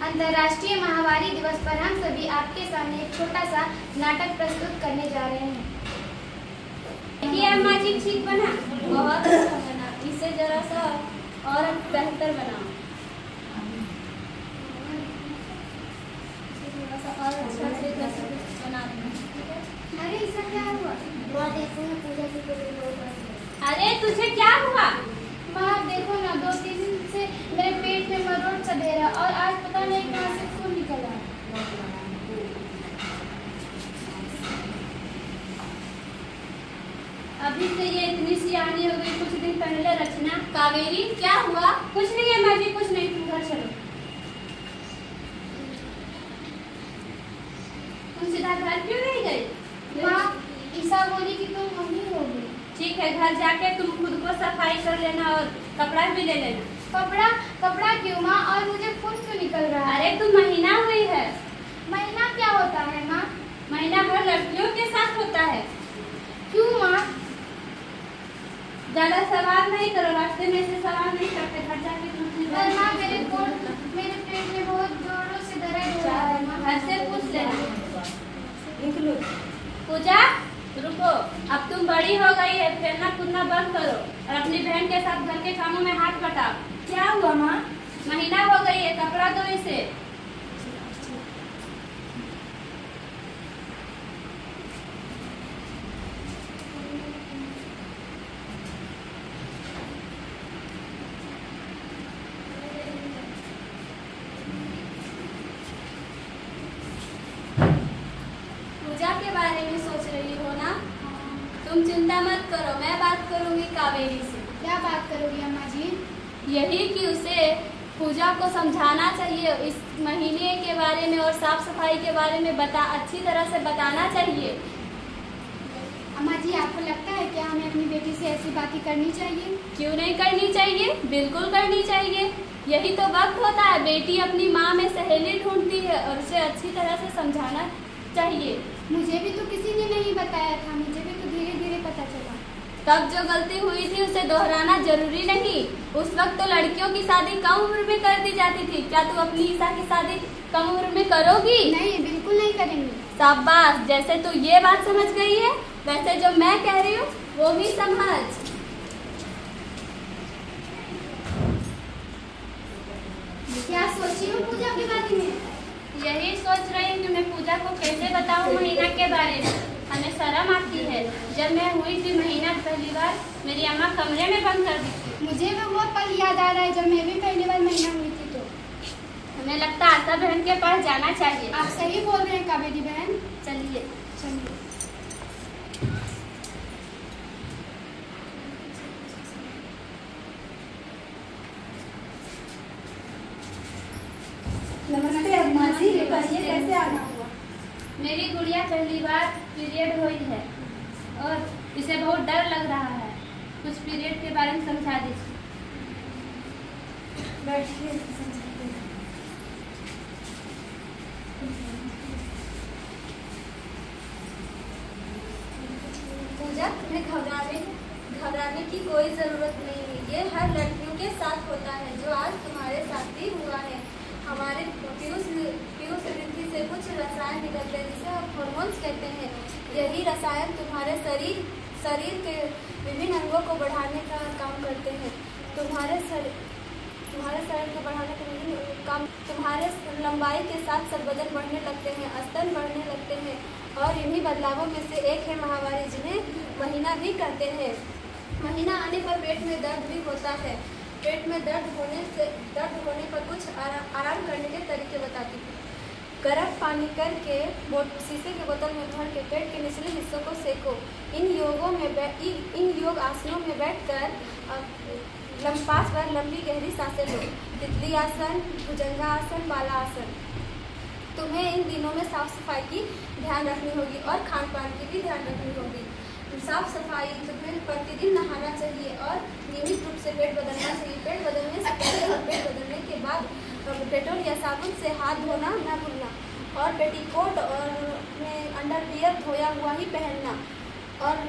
अंतर्राष्ट्रीय महामारी दिवस पर हम सभी आपके सामने एक छोटा सा नाटक प्रस्तुत करने जा रहे हैं। देखिए अम्मा जी, ठीक बना? बहुत अच्छा बना। इसे जरा सा और बेहतर बनाओ। थोड़ा सा और अच्छा से बना दो। अरे इसका क्या हुआ? देखो ना, पूजा की कोई। अरे तुझे क्या हुआ? माँ देखो ना, 2-3 दिन से मेरे पेट में मरोड़ सा दे रहा और आज पता नहीं कहाँ से खून निकला। अभी से ये इतनी सियानी हो गई, कुछ दिन पहले रचना। कावेरी क्या हुआ? कुछ नहीं है माँ जी, कुछ नहीं, तुम घर चलो। तुम सीधा घर क्यों नहीं गई? माँ ईसा बोली कि तुम मम्मी होगी। ठीक है, घर जाके तुम खुद को सफाई कर लेना और कपड़ा भी ले लेना। कपड़ा क्यों माँ? और मुझे खून क्यों निकल रहा है? अरे तुम महीना हुई है। महीना क्या होता है माँ? महीना भर लड़कियों के साथ होता है। क्यों माँ? ज्यादा सवाल नहीं करो, रास्ते में से सवाल नहीं करते, घर जाके तुम। माँ मेरे पेट में बहुत जोरों से दर्द हो रहा है माँ। घर से पूछ लेना। पूजा रुको, अब तुम बड़ी हो गई है, खेलना कूदना बंद करो और अपनी बहन के साथ घर के कामों में हाथ बटाओ। क्या हुआ माँ? महीना हो गई है, कपड़ा दो इसे। पूजा के बारे में सोच रही हो ना? तुम चिंता मत करो, मैं बात करूंगी कावेरी से। क्या बात करोगी अम्मा जी? यही कि उसे पूजा को समझाना चाहिए इस महीने के बारे में और साफ सफाई के बारे में अच्छी तरह से बताना चाहिए। अम्मा जी आपको लगता है क्या हमें अपनी बेटी से ऐसी बातें करनी चाहिए? क्यों नहीं करनी चाहिए? बिल्कुल करनी चाहिए। यही तो वक्त होता है, बेटी अपनी माँ में सहेली ढूंढती है और उसे अच्छी तरह से समझाना चाहिए। मुझे भी तो किसी ने नहीं बताया था, मुझे भी तो धीरे धीरे पता चला। तब जो गलती हुई थी उसे दोहराना जरूरी नहीं। उस वक्त तो लड़कियों की शादी कम उम्र में कर दी जाती थी। क्या तू अपनी ईसा की शादी कम उम्र में करोगी? नहीं, बिल्कुल नहीं करेंगी। शाबाश, जैसे तू ये बात समझ गई है वैसे जो मैं कह रही हूँ वो भी समझ। क्या सोची हो पूजा के बारे में? यही सोच रही हूँ कि मैं पूजा को कैसे बताऊँ महीना के बारे में। हमें शर्म आती है। जब मैं हुई थी महीना पहली बार, मेरी अम्मा कमरे में बंद कर दी थी। मुझे भी वो पल याद आ रहा है जब मैं भी पहली बार महीना हुई थी। तो हमें लगता है आशा बहन के पास जाना चाहिए। आप सही बोल रहे हैं कावेरी बहन। चलिए चलिए। नमस्ते अम्मा जी, बताइए कैसे आना हुआ? मेरी गुड़िया पहली बार पीरियड हुई है और इसे बहुत डर लग रहा है। कुछ पीरियड के बारे में समझा दीजिए। बैठिए। पूजा, तुम्हें घबराने की कोई जरूरत नहीं है। ये हर लड़कियों के साथ होता है, जो आज तुम्हारे साथ भी हुआ है। हमारे पीयूष ग्रंथि से कुछ रसायन निकलते हैं जिसे हम हार्मोन्स कहते हैं। यही रसायन तुम्हारे शरीर के विभिन्न अंगों को बढ़ाने का काम करते हैं। तुम्हारे शरीर को बढ़ाने का विभिन्न काम, तुम्हारे लंबाई के साथ सब वजन बढ़ने लगते हैं, स्तन बढ़ने लगते हैं और इन्हीं बदलावों में से एक है महामारी, जिन्हें महीना भी कहते हैं। महीना आने पर पेट में दर्द भी होता है। पेट में दर्द होने पर कुछ आराम करने के तरीके बताती हूँ। गर्म पानी करके शीशे के बोतल में भर के पेट के निचले हिस्सों को सेको। इन योग आसनों में बैठकर 5 बार लंबी गहरी सांसें लो। तितली आसन, भुजंगासन, बालासन। तुम्हें इन दिनों में साफ सफाई की ध्यान रखनी होगी और खान पान की भी ध्यान रखनी होगी। साफ सफाई, तुम्हें प्रतिदिन नहाना चाहिए और नियमित रूप से पेट बदलना चाहिए। पेट बदलने से पहले और पेट बदलने के बाद डेटॉल या साबुन से हाथ धोना न भूलना और पेटीकोट और अंडरवियर धोया हुआ ही पहनना। और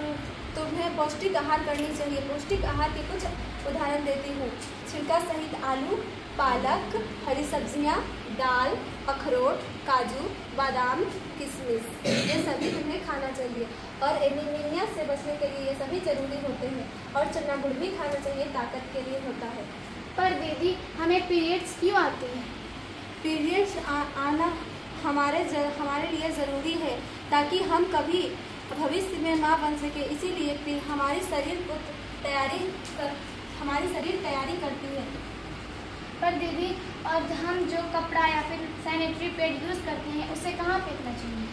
तुम्हें पौष्टिक आहार करनी चाहिए। पौष्टिक आहार के कुछ उदाहरण देती हूँ। छिलका सहित आलू, पालक, हरी सब्जियाँ, दाल, अखरोट, काजू, बादाम, किशमिश, ये सभी हमें खाना चाहिए। और एनीमिया से बचने के लिए ये सभी जरूरी होते हैं। और चना गुड़ भी खाना चाहिए, ताकत के लिए होता है। पर दीदी हमें पीरियड्स क्यों आते हैं? पीरियड्स आना हमारे लिए ज़रूरी है ताकि हम कभी भविष्य में माँ बन सके। इसीलिए हमारी शरीर तैयारी करती है। पर दीदी और हम जो कपड़ा या फिर सैनिटरी पैड यूज़ करते हैं उसे कहाँ फेंकना चाहिए?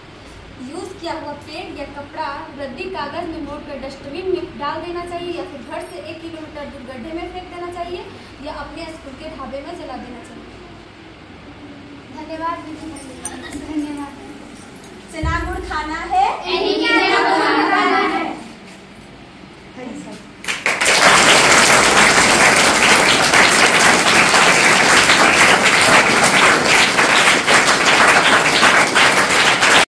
यूज़ किया हुआ पैड या कपड़ा रद्दी कागज़ में मोड़कर डस्टबिन में डाल देना चाहिए, या फिर घर से 1 किलोमीटर दूर गड्ढे में फेंक देना चाहिए, या अपने स्कूल के ढाबे में जला देना चाहिए। धन्यवाद दीदी, धन्यवाद। चना गुड़ खाना है, एनीमिया को हराना है।